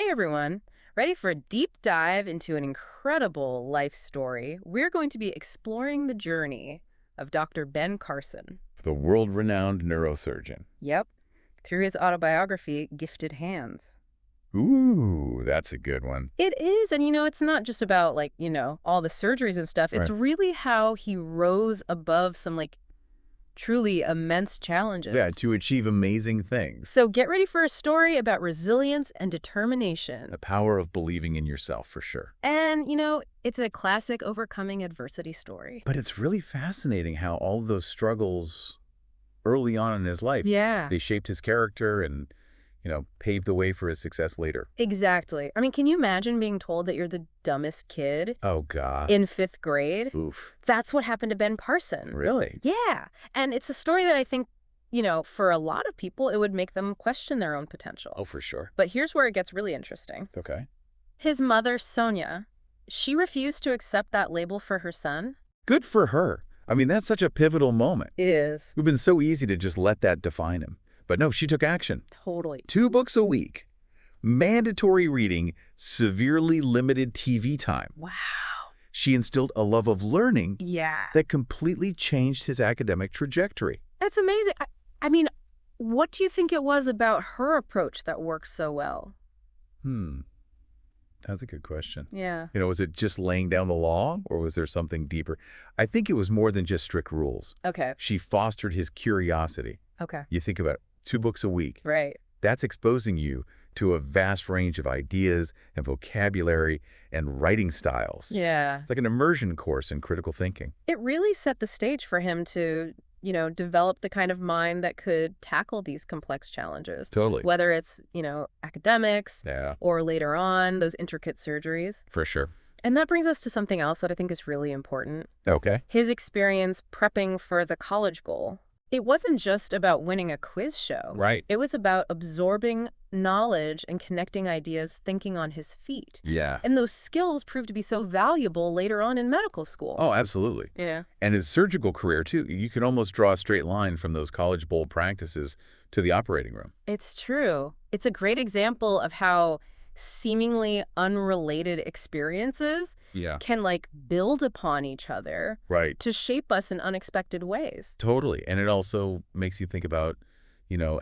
Hey everyone! Ready for a deep dive into an incredible life story? We're going to be exploring the journey of Dr. Ben Carson. The world-renowned neurosurgeon. Yep, through his autobiography, Gifted Hands. Ooh, that's a good one. It is, and it's not just about all the surgeries and stuff. It's Right. really how he rose above some truly immense challenges. Yeah, to achieve amazing things. So get ready for a story about resilience and determination. The power of believing in yourself, for sure. And, it's a classic overcoming adversity story. But it's really fascinating how all of those struggles early on in his life, Yeah. they shaped his character and, paved the way for his success later. Exactly. I mean, can you imagine being told that you're the dumbest kid Oh, God. in 5th grade? Oof. That's what happened to Ben Carson. Really? Yeah. And it's a story that I think, for a lot of people, it would make them question their own potential. Oh, for sure. But here's where it gets really interesting. Okay. His mother, Sonia, she refused to accept that label for her son. Good for her. I mean, that's such a pivotal moment. It is. It would have been so easy to just let that define him. But no, she took action. Totally. 2 books a week, mandatory reading, severely limited TV time. Wow. She instilled a love of learning Yeah. that completely changed his academic trajectory. That's amazing. I mean, what do you think it was about her approach that worked so well? That's a good question. Yeah. Was it just laying down the law, or was there something deeper? I think it was more than just strict rules. Okay. She fostered his curiosity. Okay. You think about it, 2 books a week. Right. That's exposing you to a vast range of ideas and vocabulary and writing styles. Yeah. It's like an immersion course in critical thinking. It really set the stage for him to, develop the kind of mind that could tackle these complex challenges. Totally. Whether it's, academics Yeah, or later on, those intricate surgeries. for sure. And that brings us to something else that I think is really important. Okay. His experience prepping for the college goal. It wasn't just about winning a quiz show. Right. It was about absorbing knowledge and connecting ideas, thinking on his feet. Yeah. And those skills proved to be so valuable later on in medical school. Oh, absolutely. Yeah. And his surgical career, too. You can almost draw a straight line from those college bowl practices to the operating room. It's true. It's a great example of how seemingly unrelated experiences Yeah. can build upon each other Right. to shape us in unexpected ways. Totally. And it also makes you think about,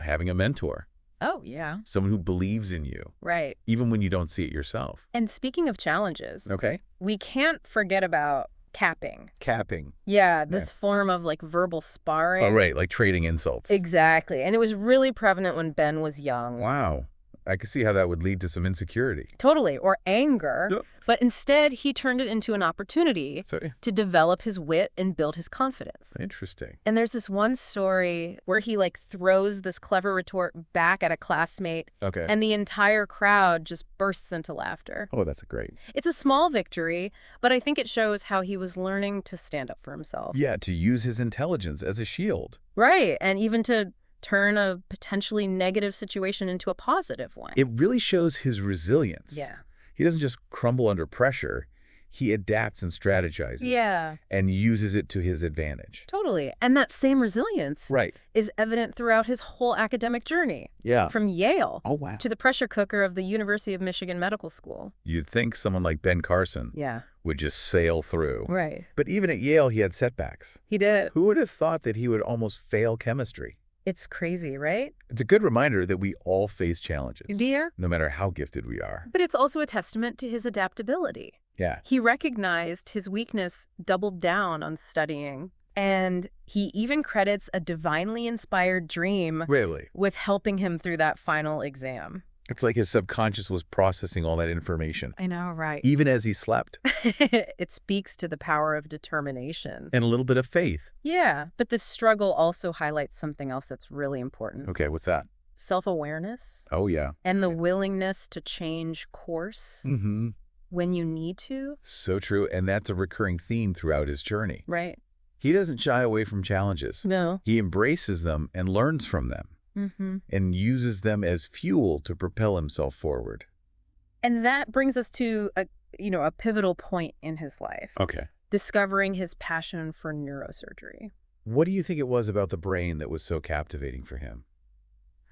having a mentor, Oh, yeah. someone who believes in you, Right. even when you don't see it yourself. And speaking of challenges, Okay. we can't forget about capping. Capping. Yeah, this form of verbal sparring. Oh, right. Like trading insults. Exactly. And it was really prevalent when Ben was young. Wow. I could see how that would lead to some insecurity. Totally. Or anger. Yep. But instead, he turned it into an opportunity So, to develop his wit and build his confidence. interesting. And there's this one story where he throws this clever retort back at a classmate, Okay. and the entire crowd just bursts into laughter. Oh, that's great. It's a small victory, but I think it shows how he was learning to stand up for himself. Yeah, to use his intelligence as a shield. Right. And even to turn a potentially negative situation into a positive one. It really shows his resilience. Yeah. He doesn't just crumble under pressure. He adapts and strategizes. Yeah, And uses it to his advantage. totally. And that same resilience Right. is evident throughout his whole academic journey, Yeah. from Yale Oh, wow. to the pressure cooker of the University of Michigan Medical School. You'd think someone like Ben Carson Yeah, would just sail through. right. But even at Yale, he had setbacks. He did. Who would have thought that he would almost fail chemistry? It's crazy, right? It's a good reminder that we all face challenges, Dear? no matter how gifted we are. But it's also a testament to his adaptability. Yeah. He recognized his weakness, doubled down on studying, and he even credits a divinely inspired dream Really? with helping him through that final exam. It's like his subconscious was processing all that information, I know, right? even as he slept. It speaks to the power of determination. And a little bit of faith. Yeah, but this struggle also highlights something else that's really important. Okay, what's that? Self-awareness Oh, yeah. and the willingness to change course Mm-hmm. when you need to. So true. And that's a recurring theme throughout his journey. Right. He doesn't shy away from challenges. No. He embraces them and learns from them Mm-hmm. and uses them as fuel to propel himself forward. And that brings us to a pivotal point in his life, Okay. discovering his passion for neurosurgery. What do you think it was about the brain that was so captivating for him?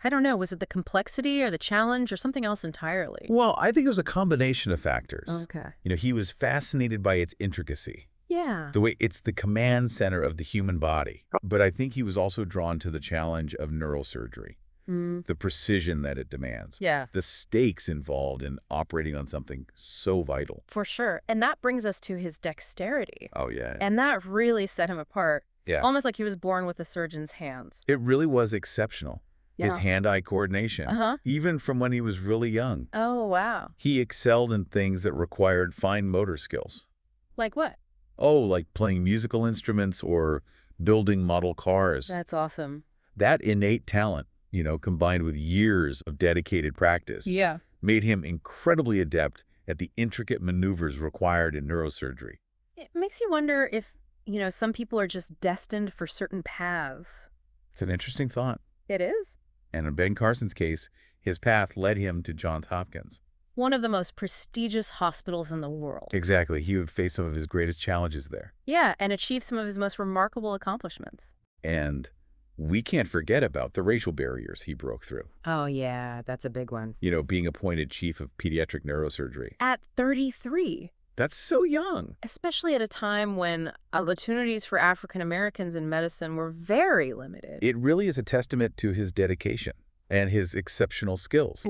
I don't know, was it the complexity or the challenge or something else entirely? Well, I think it was a combination of factors. Okay. He was fascinated by its intricacy, Yeah. the way it's the command center of the human body. But I think he was also drawn to the challenge of neurosurgery, Mm, the precision that it demands, yeah, the stakes involved in operating on something so vital. for sure. And that brings us to his dexterity. Oh, yeah. And that really set him apart, Yeah. almost like he was born with a surgeon's hands. It really was exceptional. His Yeah. hand-eye coordination, Uh-huh. even from when he was really young. Oh, wow. He excelled in things that required fine motor skills. Like what? Oh, like playing musical instruments or building model cars. That's awesome. That innate talent, combined with years of dedicated practice, Yeah. made him incredibly adept at the intricate maneuvers required in neurosurgery. It makes you wonder if, some people are just destined for certain paths. It's an interesting thought. It is. And in Ben Carson's case, his path led him to Johns Hopkins. One of the most prestigious hospitals in the world. Exactly. He would face some of his greatest challenges there. Yeah, and achieve some of his most remarkable accomplishments. And we can't forget about the racial barriers he broke through. Oh, yeah, that's a big one. Being appointed chief of pediatric neurosurgery. At 33, That's so young. especially at a time when opportunities for African Americans in medicine were very limited. It really is a testament to his dedication and his exceptional skills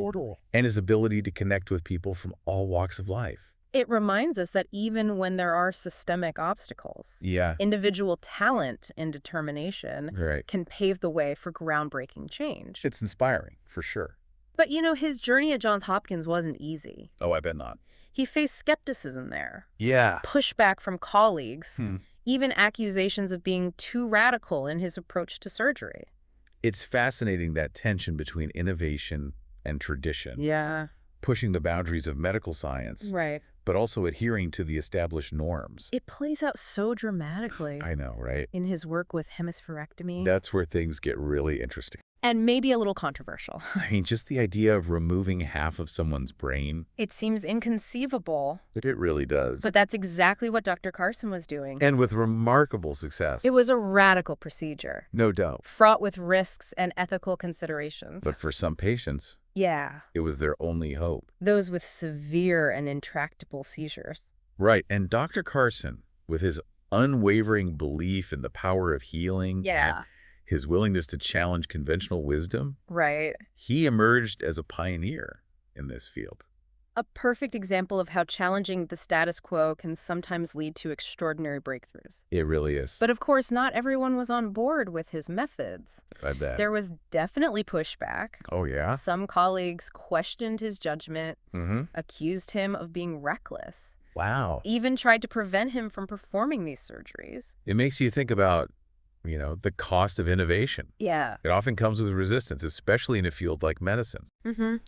and his ability to connect with people from all walks of life. It reminds us that even when there are systemic obstacles, Yeah, individual talent and determination right. can pave the way for groundbreaking change. It's inspiring, for sure. But his journey at Johns Hopkins wasn't easy. Oh, I bet not. He faced skepticism there, Yeah. pushback from colleagues, Hmm. even accusations of being too radical in his approach to surgery. It's fascinating, that tension between innovation and tradition, Yeah. pushing the boundaries of medical science, Right. but also adhering to the established norms. It plays out so dramatically I know, right? in his work with hemispherectomy. That's where things get really interesting. And maybe a little controversial. I mean, just the idea of removing half of someone's brain, It seems inconceivable, it really does. but that's exactly what Dr. Carson was doing. And with remarkable success. It was a radical procedure, No doubt. fraught with risks and ethical considerations. But for some patients, Yeah, it was their only hope. those with severe and intractable seizures. Right. And Dr. Carson, with his unwavering belief in the power of healing, and his willingness to challenge conventional wisdom, Right. he emerged as a pioneer in this field. A perfect example of how challenging the status quo can sometimes lead to extraordinary breakthroughs. It really is. But of course, not everyone was on board with his methods. I bet. There was definitely pushback. Oh, yeah? Some colleagues questioned his judgment, Mm-hmm. accused him of being reckless, Wow. even tried to prevent him from performing these surgeries. It makes you think about, the cost of innovation. Yeah. It often comes with resistance, especially in a field like medicine.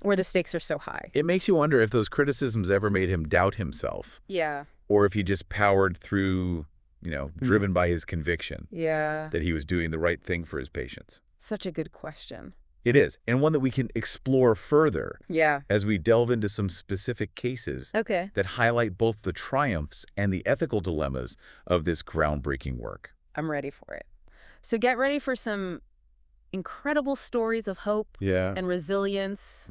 Where the stakes are so high. It makes you wonder if those criticisms ever made him doubt himself, Yeah. or if he just powered through, driven by his conviction Yeah. that he was doing the right thing for his patients. Such a good question. It is, and one that we can explore further Yeah. as we delve into some specific cases Okay. that highlight both the triumphs and the ethical dilemmas of this groundbreaking work. I'm ready for it. So get ready for some incredible stories of hope Yeah. and resilience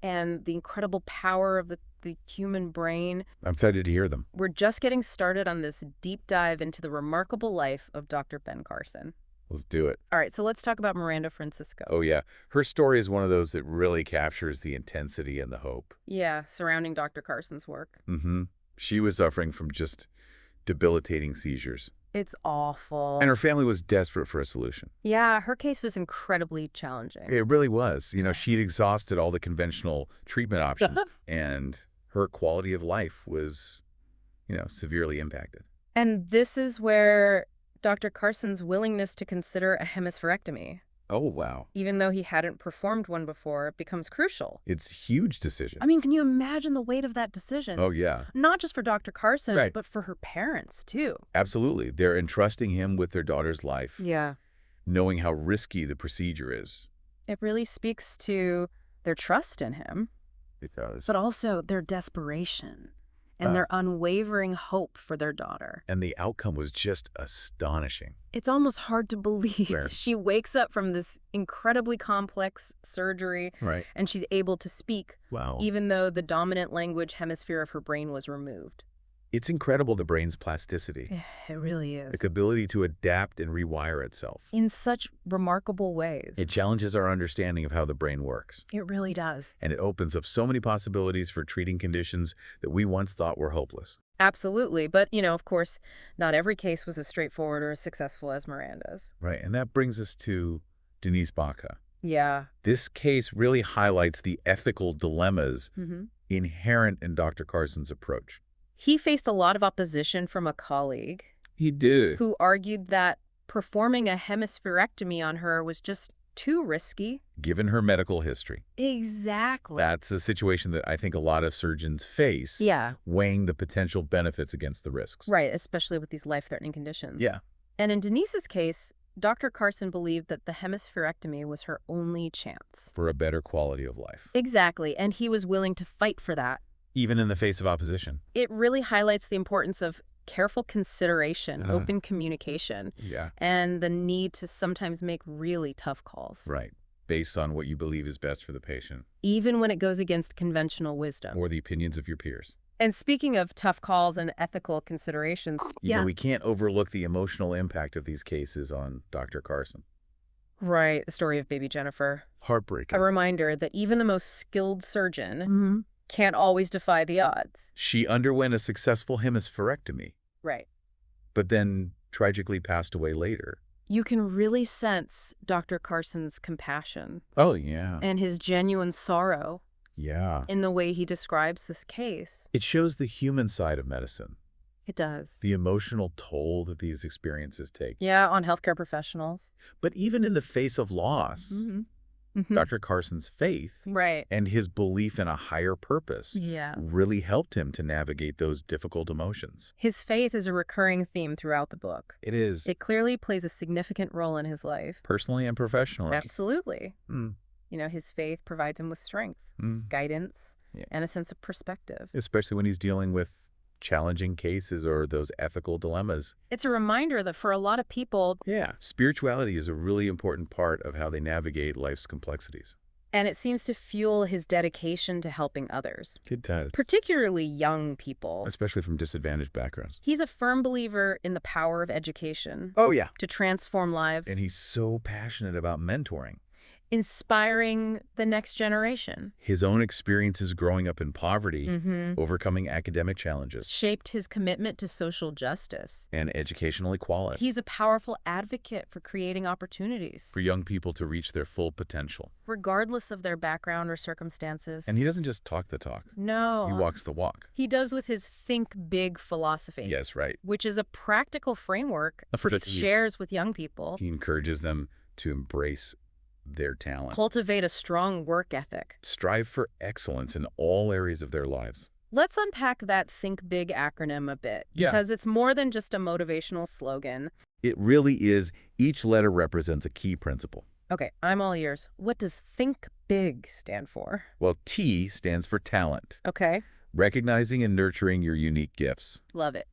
and the incredible power of the human brain. I'm excited to hear them. We're just getting started on this deep dive into the remarkable life of Dr. Ben Carson. Let's do it. All right, so let's talk about Miranda Francisco. Oh, yeah. Her story is one of those that really captures the intensity and the hope. Yeah, surrounding Dr. Carson's work. Mm-hmm. She was suffering from just debilitating seizures, It's awful. and her family was desperate for a solution. Yeah, her case was incredibly challenging. It really was. She'd exhausted all the conventional treatment options, and her quality of life was, severely impacted. And this is where Dr. Carson's willingness to consider a hemispherectomy, Oh, wow. even though he hadn't performed one before, becomes crucial. It's a huge decision. I mean, can you imagine the weight of that decision? Oh, yeah. Not just for Dr. Carson, Right. but for her parents, too. Absolutely. They're entrusting him with their daughter's life, Yeah. knowing how risky the procedure is. It really speaks to their trust in him, It does. but also their desperation and their unwavering hope for their daughter. And the outcome was just astonishing. It's almost hard to believe. Right. She wakes up from this incredibly complex surgery, Right. and she's able to speak, Wow. even though the dominant language hemisphere of her brain was removed. It's incredible, the brain's plasticity. It really is. The ability to adapt and rewire itself. In such remarkable ways. It challenges our understanding of how the brain works. It really does. And it opens up so many possibilities for treating conditions that we once thought were hopeless. Absolutely. But, of course, not every case was as straightforward or as successful as Miranda's. Right, and that brings us to Denise Baca. Yeah. This case really highlights the ethical dilemmas inherent in Dr. Carson's approach. He faced a lot of opposition from a colleague. He did. Who argued that performing a hemispherectomy on her was just too risky. Given her medical history. Exactly. That's a situation that I think a lot of surgeons face. Yeah. Weighing the potential benefits against the risks. Right, especially with these life-threatening conditions. Yeah. And in Denise's case, Dr. Carson believed that the hemispherectomy was her only chance. For a better quality of life. Exactly, and he was willing to fight for that. Even in the face of opposition. It really highlights the importance of careful consideration, open communication, and the need to sometimes make really tough calls. Right. Based on what you believe is best for the patient. Even when it goes against conventional wisdom. Or the opinions of your peers. And speaking of tough calls and ethical considerations, you know, we can't overlook the emotional impact of these cases on Dr. Carson. Right. The story of baby Jennifer. Heartbreaking. A reminder that even the most skilled surgeon can't always defy the odds. She underwent a successful hemispherectomy. Right. But then tragically passed away later. You can really sense Dr. Carson's compassion. Oh, yeah. And his genuine sorrow. Yeah. In the way he describes this case. It shows the human side of medicine. It does. The emotional toll that these experiences take. Yeah, on healthcare professionals. But even in the face of loss, Dr. Carson's faith and his belief in a higher purpose really helped him to navigate those difficult emotions. His faith is a recurring theme throughout the book. It is. It clearly plays a significant role in his life. Personally and professionally. Absolutely. You know, his faith provides him with strength, guidance, and a sense of perspective. Especially when he's dealing with challenging cases or those ethical dilemmas. It's a reminder that for a lot of people... spirituality is a really important part of how they navigate life's complexities. And it seems to fuel his dedication to helping others. It does. Particularly young people. Especially from disadvantaged backgrounds. He's a firm believer in the power of education. Oh, yeah. To transform lives. And he's so passionate about mentoring. Inspiring the next generation. His own experiences growing up in poverty, overcoming academic challenges. Shaped his commitment to social justice. And educational equality. He's a powerful advocate for creating opportunities. For young people to reach their full potential. Regardless of their background or circumstances. And he doesn't just talk the talk. No. He walks the walk. He does with his Think Big philosophy. Yes, right. Which is a practical framework he shares with young people. He encourages them to embrace their talent. Cultivate a strong work ethic. Strive for excellence in all areas of their lives. Let's unpack that Think Big acronym a bit. Because it's more than just a motivational slogan. It really is. Each letter represents a key principle. Okay, I'm all ears. What does Think Big stand for? Well, T stands for talent. Okay. Recognizing and nurturing your unique gifts. Love it.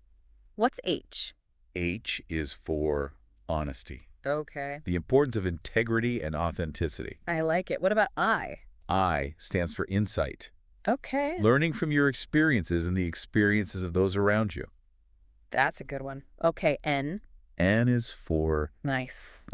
What's H? H is for honesty. Okay. The importance of integrity and authenticity. I like it. What about I? I stands for insight. Okay. Learning from your experiences and the experiences of those around you. That's a good one. Okay, N. N is for... Nice.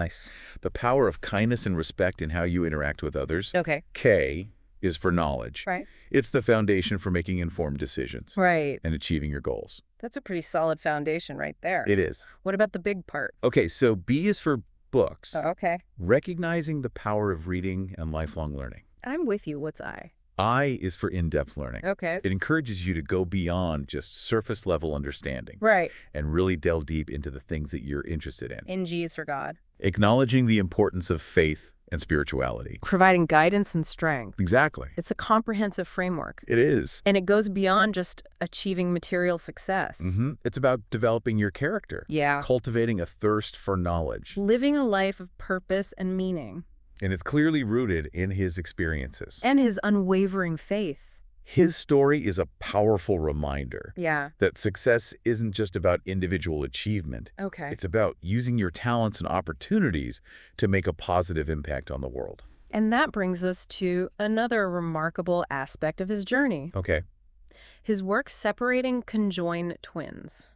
The power of kindness and respect in how you interact with others. Okay. K is for knowledge. Right. It's the foundation for making informed decisions. Right. And achieving your goals. That's a pretty solid foundation right there. It is. What about the big part? Okay, so B is for books. Oh, okay. Recognizing the power of reading and lifelong learning. I'm with you. What's I? I is for in-depth learning. Okay. It encourages you to go beyond just surface-level understanding. Right. And really delve deep into the things that you're interested in. NG is for God. Acknowledging the importance of faith and spirituality. Providing guidance and strength. Exactly. It's a comprehensive framework. It is. And it goes beyond just achieving material success. It's about developing your character. Yeah. Cultivating a thirst for knowledge. Living a life of purpose and meaning. And it's clearly rooted in his experiences. And his unwavering faith. His story is a powerful reminder that success isn't just about individual achievement. Okay. It's about using your talents and opportunities to make a positive impact on the world. And that brings us to another remarkable aspect of his journey. Okay. His work separating conjoined twins.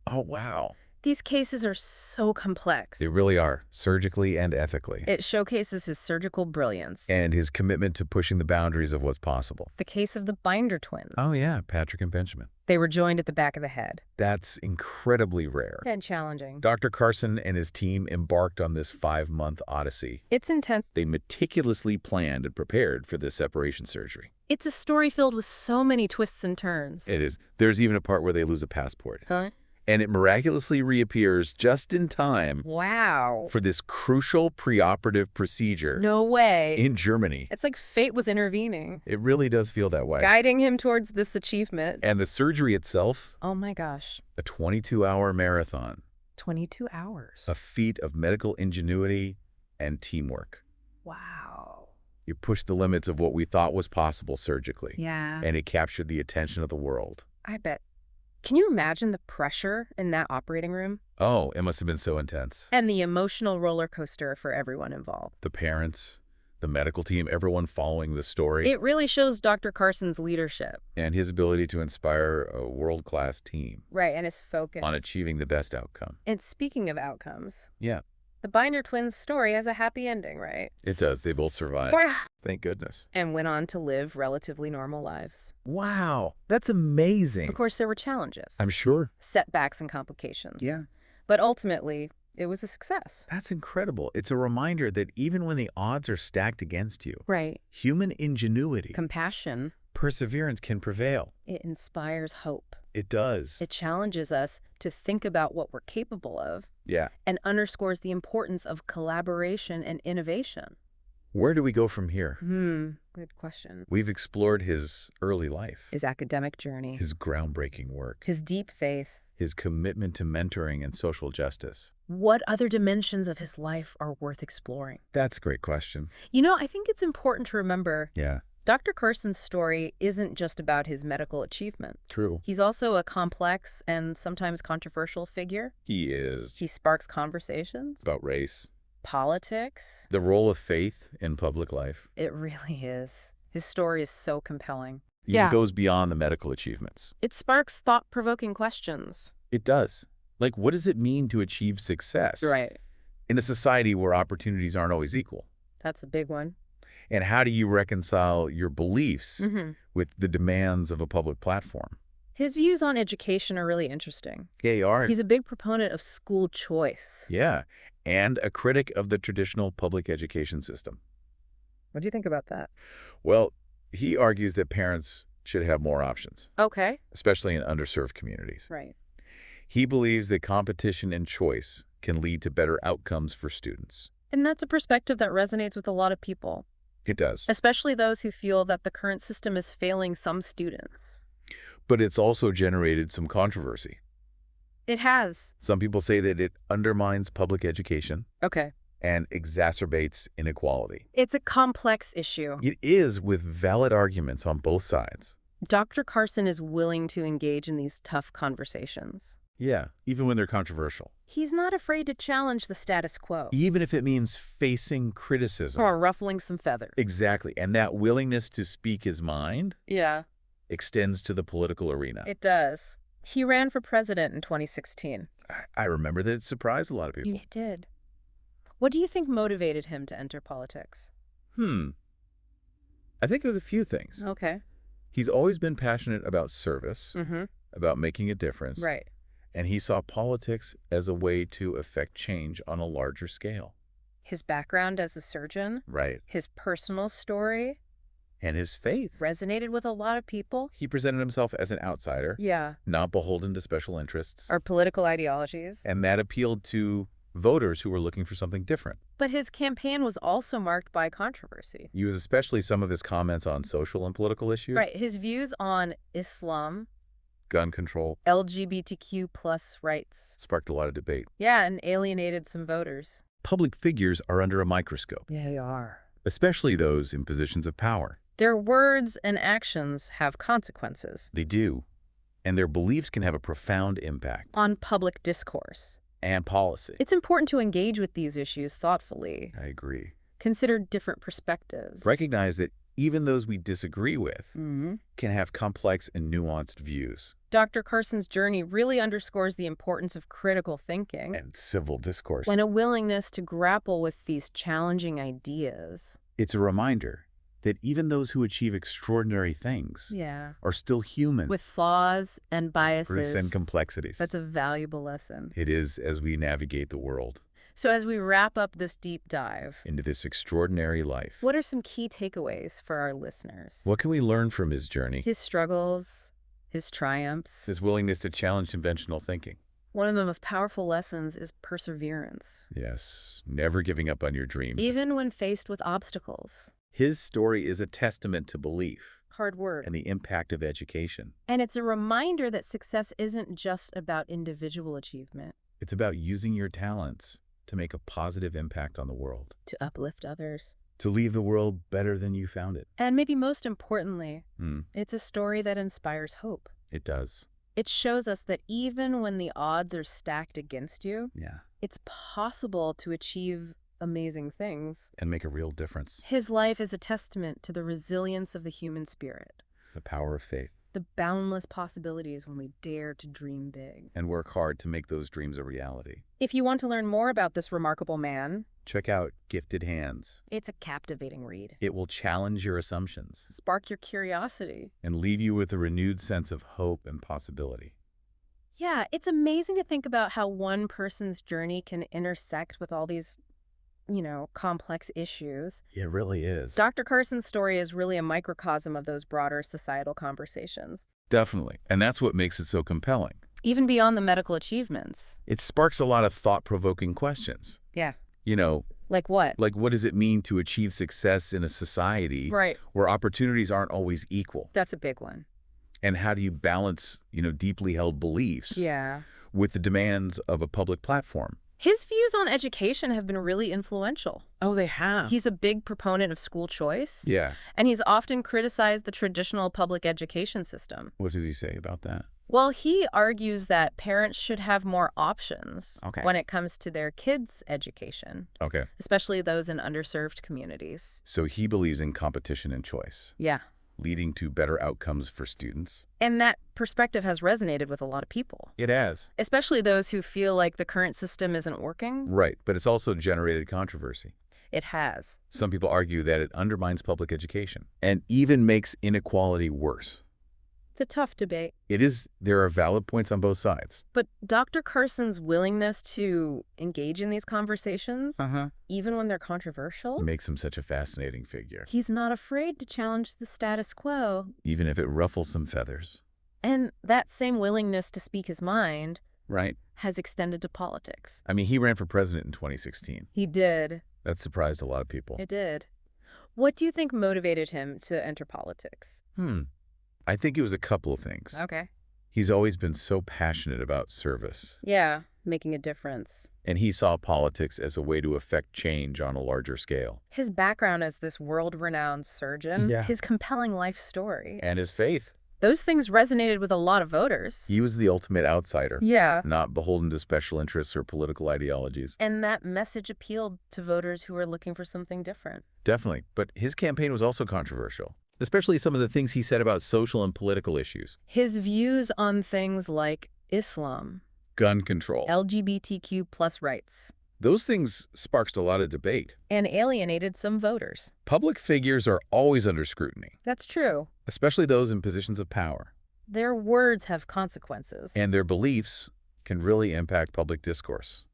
Oh, wow. These cases are so complex. They really are, surgically and ethically. It showcases his surgical brilliance. And his commitment to pushing the boundaries of what's possible. The case of the Binder twins. Oh, yeah, Patrick and Benjamin. They were joined at the back of the head. That's incredibly rare. And challenging. Dr. Carson and his team embarked on this 5-month odyssey. It's intense. They meticulously planned and prepared for this separation surgery. It's a story filled with so many twists and turns. It is. There's even a part where they lose a passport. Huh? And it miraculously reappears just in time for this crucial preoperative procedure. No way. In Germany. It's like fate was intervening. It really does feel that way. Guiding him towards this achievement. And the surgery itself? Oh my gosh. A 22-hour marathon. 22 hours. A feat of medical ingenuity and teamwork. Wow. You pushed the limits of what we thought was possible surgically. Yeah. And it captured the attention of the world. I bet. Can you imagine the pressure in that operating room? Oh, it must have been so intense. And the emotional roller coaster for everyone involved. The parents, the medical team, everyone following the story. It really shows Dr. Carson's leadership. And his ability to inspire a world-class team. Right, and his focus. On achieving the best outcome. And speaking of outcomes. Yeah. The Binder twins' story has a happy ending, right? It does. They both survived. Thank goodness. And went on to live relatively normal lives. Wow. That's amazing. Of course, there were challenges. I'm sure. Setbacks and complications. Yeah. But ultimately, it was a success. That's incredible. It's a reminder that even when the odds are stacked against you, right, human ingenuity, compassion, perseverance can prevail. It inspires hope. It does. It challenges us to think about what we're capable of. Yeah. And underscores the importance of collaboration and innovation. Where do we go from here? Good question. We've explored his early life. His academic journey. His groundbreaking work. His deep faith. His commitment to mentoring and social justice. What other dimensions of his life are worth exploring? That's a great question. You know, I think it's important to remember. Yeah. Dr. Carson's story isn't just about his medical achievement. True. He's also a complex and sometimes controversial figure. He is. He sparks conversations. About race. Politics. The role of faith in public life. It really is. His story is so compelling. It goes beyond the medical achievements. It sparks thought-provoking questions. It does. Like, what does it mean to achieve success? Right. In a society where opportunities aren't always equal. That's a big one. And how do you reconcile your beliefs with the demands of a public platform? His views on education are really interesting. Yeah, you are. He's a big proponent of school choice. Yeah, and a critic of the traditional public education system. What do you think about that? Well, he argues that parents should have more options. Okay. Especially in underserved communities. Right. He believes that competition and choice can lead to better outcomes for students. And that's a perspective that resonates with a lot of people. It does. Especially those who feel that the current system is failing some students. But it's also generated some controversy. It has. Some people say that it undermines public education. Okay. And exacerbates inequality. It's a complex issue. It is, with valid arguments on both sides. Dr. Carson is willing to engage in these tough conversations. Yeah, even when they're controversial. He's not afraid to challenge the status quo. Even if it means facing criticism. Or ruffling some feathers. Exactly. And that willingness to speak his mind extends to the political arena. It does. He ran for president in 2016. I remember that it surprised a lot of people. It did. What do you think motivated him to enter politics? I think there's a few things. Okay. He's always been passionate about service, about making a difference. Right. And he saw politics as a way to affect change on a larger scale. His background as a surgeon. Right. His personal story. And his faith. Resonated with a lot of people. He presented himself as an outsider. Yeah. Not beholden to special interests. Or political ideologies. And that appealed to voters who were looking for something different. But his campaign was also marked by controversy. He was especially some of his comments on social and political issues. Right. His views on Islam, gun control, LGBTQ plus rights. Sparked a lot of debate. Yeah, and alienated some voters. Public figures are under a microscope. Yeah, they are. Especially those in positions of power. Their words and actions have consequences. They do. And their beliefs can have a profound impact On public discourse. and policy. It's important to engage with these issues thoughtfully. I agree. Consider different perspectives. Recognize that even those we disagree with can have complex and nuanced views. Dr. Carson's journey really underscores the importance of critical thinking And civil discourse. and a willingness to grapple with these challenging ideas. It's a reminder that even those who achieve extraordinary things are still human. With flaws and Risks biases. and complexities. That's a valuable lesson. It is as we navigate the world. So as we wrap up this deep dive, Into this extraordinary life. what are some key takeaways for our listeners? What can we learn from his journey? His struggles, his triumphs. His willingness to challenge conventional thinking. One of the most powerful lessons is perseverance. Yes, never giving up on your dreams. Even when faced with obstacles. His story is a testament to belief Hard work. and the impact of education. And it's a reminder that success isn't just about individual achievement. It's about using your talents to make a positive impact on the world. To uplift others. To leave the world better than you found it. And maybe most importantly, it's a story that inspires hope. It does. It shows us that even when the odds are stacked against you, it's possible to achieve amazing things. And make a real difference. His life is a testament to the resilience of the human spirit. The power of faith. The boundless possibilities when we dare to dream big. And work hard to make those dreams a reality. If you want to learn more about this remarkable man, check out Gifted Hands. It's a captivating read. It will challenge your assumptions. Spark your curiosity. And leave you with a renewed sense of hope and possibility. Yeah, it's amazing to think about how one person's journey can intersect with all these complex issues. It really is. Dr. Carson's story is really a microcosm of those broader societal conversations. Definitely. And that's what makes it so compelling. Even beyond the medical achievements. It sparks a lot of thought-provoking questions. Yeah. Like what? Like, what does it mean to achieve success in a society where opportunities aren't always equal? That's a big one. And how do you balance, deeply held beliefs with the demands of a public platform? His views on education have been really influential. Oh, they have. He's a big proponent of school choice. Yeah. And he's often criticized the traditional public education system. What does he say about that? Well, he argues that parents should have more options when it comes to their kids' education. Okay. Especially those in underserved communities. So he believes in competition and choice. Yeah. Leading to better outcomes for students. And that perspective has resonated with a lot of people. It has. Especially those who feel like the current system isn't working. Right, but it's also generated controversy. It has. Some people argue that it undermines public education and even makes inequality worse. It's a tough debate. It is. There are valid points on both sides. But Dr. Carson's willingness to engage in these conversations, even when they're controversial, makes him such a fascinating figure. He's not afraid to challenge the status quo. Even if it ruffles some feathers. And that same willingness to speak his mind has extended to politics. I mean, he ran for president in 2016. He did. That surprised a lot of people. It did. What do you think motivated him to enter politics? I think it was a couple of things. Okay. He's always been so passionate about service. Yeah, making a difference. And he saw politics as a way to affect change on a larger scale. His background as this world-renowned surgeon, his compelling life story. And his faith. Those things resonated with a lot of voters. He was the ultimate outsider. Yeah. Not beholden to special interests or political ideologies. And that message appealed to voters who were looking for something different. Definitely. But his campaign was also controversial. Especially some of the things he said about social and political issues. His views on things like Islam, gun control, LGBTQ+ rights. Those things sparked a lot of debate. And alienated some voters. Public figures are always under scrutiny. That's true. Especially those in positions of power. Their words have consequences. And their beliefs can really impact public discourse.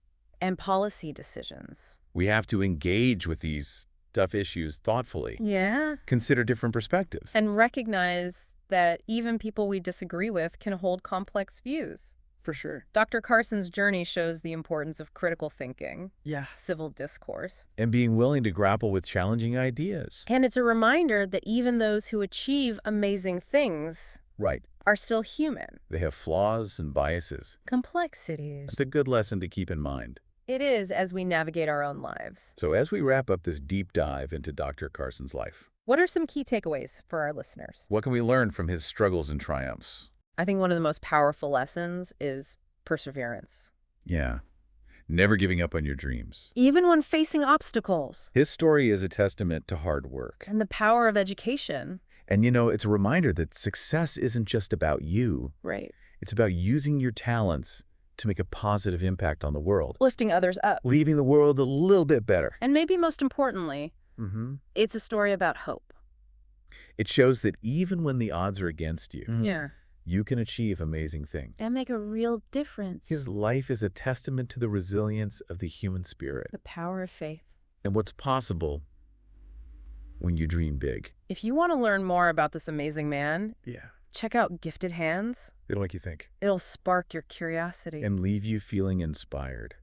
And policy decisions. We have to engage with these tough issues thoughtfully. Yeah. Consider different perspectives. And recognize that even people we disagree with can hold complex views. For sure. Dr. Carson's journey shows the importance of critical thinking. Yeah. Civil discourse. And being willing to grapple with challenging ideas. And it's a reminder that even those who achieve amazing things are still human. They have flaws and biases. Complexities. It's a good lesson to keep in mind. It is as we navigate our own lives. So as we wrap up this deep dive into Dr. Carson's life, What are some key takeaways for our listeners? What can we learn from his struggles and triumphs? I think one of the most powerful lessons is perseverance. Yeah. Never giving up on your dreams. Even when facing obstacles. His story is a testament to hard work. And the power of education. And it's a reminder that success isn't just about you. Right. It's about using your talents to make a positive impact on the world. Lifting others up. Leaving the world a little bit better. And maybe most importantly, it's a story about hope. It shows that even when the odds are against you, Yeah. you can achieve amazing things. And make a real difference. His life is a testament to the resilience of the human spirit. The power of faith. And what's possible when you dream big. If you want to learn more about this amazing man, check out Gifted Hands. It'll make you think. It'll spark your curiosity. And leave you feeling inspired.